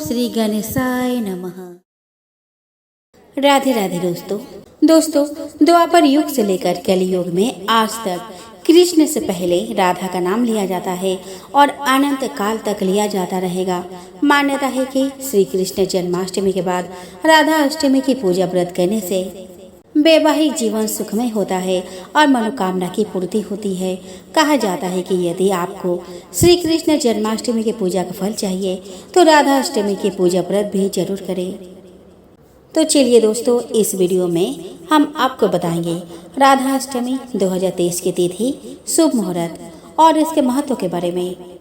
श्री गणेशाय नमः। राधे राधे दोस्तों द्वापर युग से लेकर कलयुग में आज तक कृष्ण से पहले राधा का नाम लिया जाता है और अनंत काल तक लिया जाता रहेगा। मान्यता है कि श्री कृष्ण जन्माष्टमी के बाद राधा अष्टमी की पूजा व्रत करने से वैवाहिक जीवन सुखमय होता है और मनोकामना की पूर्ति होती है। कहा जाता है कि यदि आपको श्री कृष्ण जन्माष्टमी की पूजा का फल चाहिए तो राधा अष्टमी की पूजा व्रत भी जरूर करें। तो चलिए दोस्तों, इस वीडियो में हम आपको बताएंगे राधा अष्टमी 2023 की तिथि, शुभ मुहूर्त और इसके महत्व के बारे में।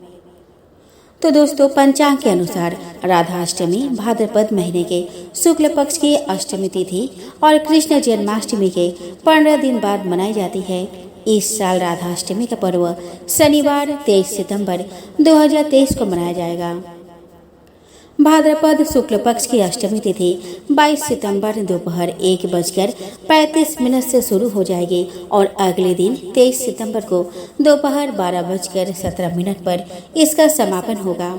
तो दोस्तों, पंचांग के अनुसार राधा अष्टमी भाद्रपद महीने के शुक्ल पक्ष की अष्टमी तिथि और कृष्ण जन्माष्टमी के 15 दिन बाद मनाई जाती है। इस साल राधा अष्टमी का पर्व शनिवार 23 सितंबर 2023 को मनाया जाएगा। भाद्रपद शुक्ल पक्ष की अष्टमी तिथि 22 सितंबर दोपहर 1:35 से शुरू हो जाएगी और अगले दिन 23 सितंबर को दोपहर 12:17 पर इसका समापन होगा।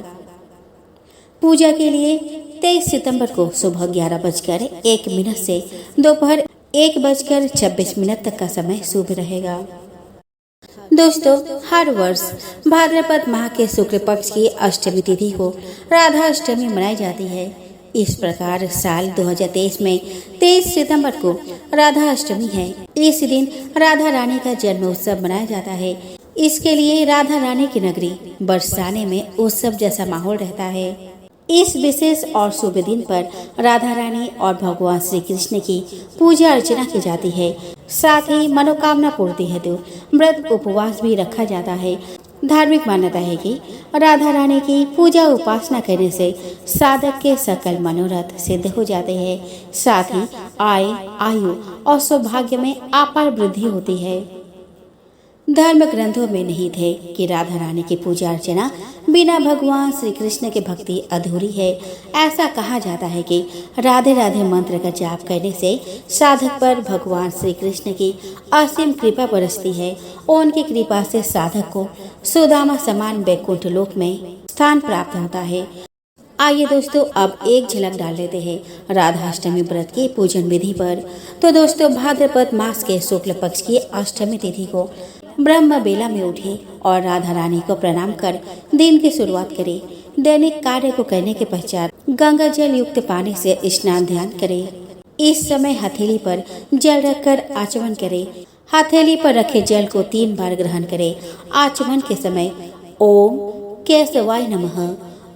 पूजा के लिए 23 सितंबर को सुबह 11:01 से दोपहर 1:26 तक का समय शुभ रहेगा। दोस्तों, हर वर्ष भाद्रपद माह के शुक्ल पक्ष की अष्टमी तिथि को राधा अष्टमी मनाई जाती है। इस प्रकार साल 2023 में 23 सितंबर को राधा अष्टमी है। इस दिन राधा रानी का जन्म उत्सव मनाया जाता है। इसके लिए राधा रानी की नगरी बरसाने में उत्सव जैसा माहौल रहता है। इस विशेष और शुभ दिन पर राधा रानी और भगवान श्री कृष्ण की पूजा अर्चना की जाती है। साथ ही मनोकामना पूर्ति हेतु व्रत उपवास भी रखा जाता है। धार्मिक मान्यता है कि राधा रानी की पूजा उपासना करने से साधक के सकल मनोरथ सिद्ध हो जाते हैं। साथ ही आय, आयु और सौभाग्य में अपार वृद्धि होती है। धर्म ग्रंथों में निहित है कि राधा रानी की पूजा अर्चना बिना भगवान श्री कृष्ण के भक्ति अधूरी है। ऐसा कहा जाता है कि राधे राधे मंत्र का जाप करने से साधक पर भगवान श्री कृष्ण की असीम कृपा बरसती है और उनकी कृपा से साधक को सुदामा समान वैकुंठ लोक में स्थान प्राप्त होता है। आइए दोस्तों, अब एक झलक डाल लेते हैं राधा अष्टमी व्रत की पूजन विधि पर। तो दोस्तों, भाद्रपद मास के शुक्ल पक्ष की अष्टमी तिथि को ब्रह्म बेला में उठे और राधा रानी को प्रणाम कर दिन की शुरुआत करें। दैनिक कार्य को करने के पश्चात गंगा जल युक्त पानी से स्नान ध्यान करें। इस समय हथेली पर जल रखकर आचमन करें। हथेली पर रखे जल को 3 बार ग्रहण करें। आचमन के समय ओम केशवाय नमः,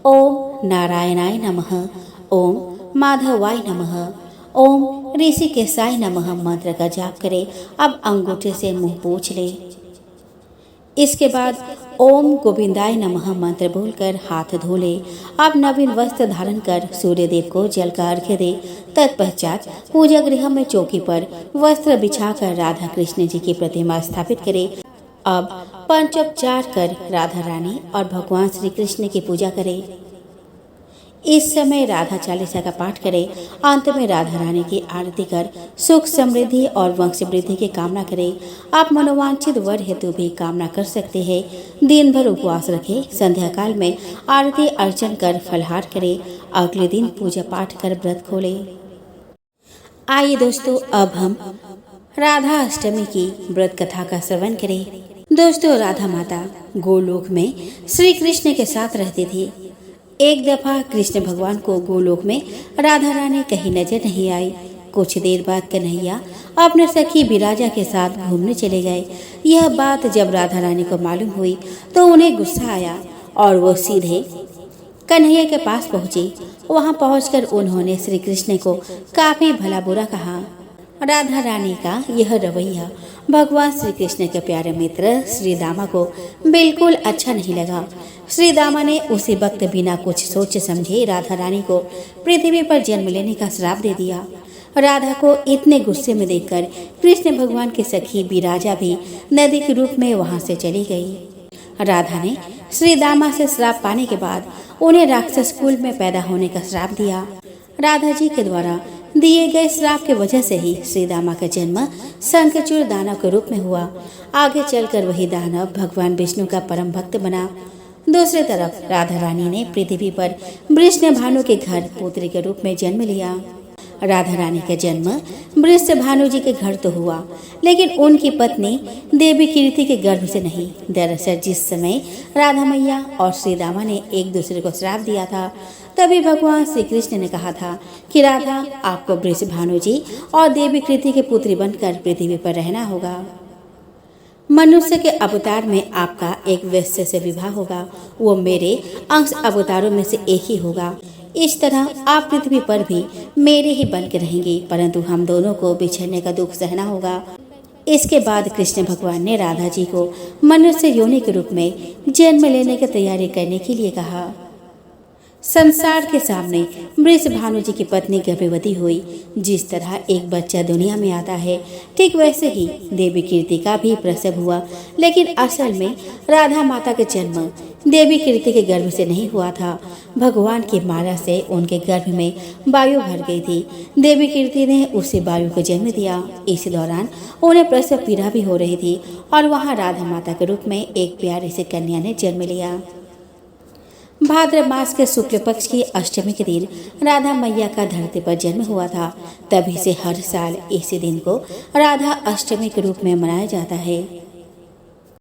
ओम नारायणाय नमः, ओम माधवाय नमः, ओम ऋषिकेशाय नमः मंत्र का जाप करें। अब अंगूठे से मुंह पोंछ लें। इसके बाद ओम गोविंदाय नमः मंत्र बोलकर हाथ धो ले। अब नवीन वस्त्र धारण कर सूर्य देव को जल का अर्घ्य दे। तत्पश्चात पूजा गृह में चौकी पर वस्त्र बिछाकर राधा कृष्ण जी की प्रतिमा स्थापित करे। अब पंचोपचार कर राधा रानी और भगवान श्री कृष्ण की पूजा करे। इस समय राधा चालीसा का पाठ करें। अंत में राधा रानी की आरती कर सुख समृद्धि और वंश वृद्धि की कामना करें। आप मनोवांछित वर हेतु भी कामना कर सकते हैं। दिन भर उपवास रखें। संध्या काल में आरती अर्चन कर फलहार करें। अगले दिन पूजा पाठ कर व्रत खोलें। आइए दोस्तों, अब हम राधा अष्टमी की व्रत कथा का श्रवण करें। दोस्तों, राधा माता गोलोक में श्री कृष्ण के साथ रहती थी। एक दफा कृष्ण भगवान को गोलोक में राधा रानी कहीं नजर नहीं आई। कुछ देर बाद कन्हैया अपने सखी विराजा के साथ घूमने चले गए। यह बात जब राधा रानी को मालूम हुई तो उन्हें गुस्सा आया और वो सीधे कन्हैया के पास पहुंची। वहां पहुंचकर उन्होंने श्री कृष्ण को काफी भला बुरा कहा। राधा रानी का यह रवैया भगवान श्री कृष्ण के प्यारे मित्र श्री दामा को बिल्कुल अच्छा नहीं लगा। श्री दामा ने उसी वक्त बिना कुछ सोच समझे राधा रानी को पृथ्वी पर जन्म लेने का श्राप दे दिया। राधा को इतने गुस्से में देखकर कृष्ण भगवान की सखी विराजा भी नदी के रूप में वहां से चली गई। राधा ने श्री दामा से श्राप पाने के बाद उन्हें राक्षस कुल में पैदा होने का श्राप दिया। राधा जी के द्वारा दिए गए श्राप के वजह से ही श्री दामा का जन्म शंखचूड़ दानव के रूप में हुआ। आगे चलकर वही दानव भगवान विष्णु का परम भक्त बना। दूसरी तरफ राधा रानी ने पृथ्वी पर वृषण भानु के घर पुत्री के रूप में जन्म लिया। राधा रानी का जन्म वृष भानु जी के घर तो हुआ, लेकिन उनकी पत्नी देवी कीर्ति के गर्भ से नहीं। दरअसल जिस समय राधा मैया और श्री रामा ने एक दूसरे को श्राप दिया था, तभी भगवान श्री कृष्ण ने कहा था कि राधा, आपको वृष भानु जी और देवी कीर्ति के पुत्री बनकर पृथ्वी पर रहना होगा। मनुष्य के अवतार में आपका एक वैश्य से विवाह होगा, वो मेरे अंश अवतारों में से एक ही होगा। इस तरह आप पृथ्वी पर भी मेरे ही बन के रहेंगे, परंतु हम दोनों को बिछड़ने का दुख सहना होगा। इसके बाद कृष्ण भगवान ने राधा जी को मनुष्य योनि के रूप में जन्म लेने की तैयारी करने के लिए कहा। संसार के सामने वृष भानु जी की पत्नी गर्भवती हुई। जिस तरह एक बच्चा दुनिया में आता है, ठीक वैसे ही देवी कीर्ति का भी प्रसव हुआ, लेकिन असल में राधा माता का जन्म देवी कीर्ति के गर्भ से नहीं हुआ था। भगवान की माला से उनके गर्भ में वायु भर गई थी। देवी कीर्ति ने उसे वायु को जन्म दिया। इस दौरान उन्हें प्रसव पीड़ा भी हो रही थी और वहाँ राधा माता के रूप में एक प्यारी सी कन्या ने जन्म लिया। भाद्र मास के शुक्ल पक्ष की अष्टमी के दिन राधा मैया का धरती पर जन्म हुआ था। तभी से हर साल इसी दिन को राधा अष्टमी के रूप में मनाया जाता है।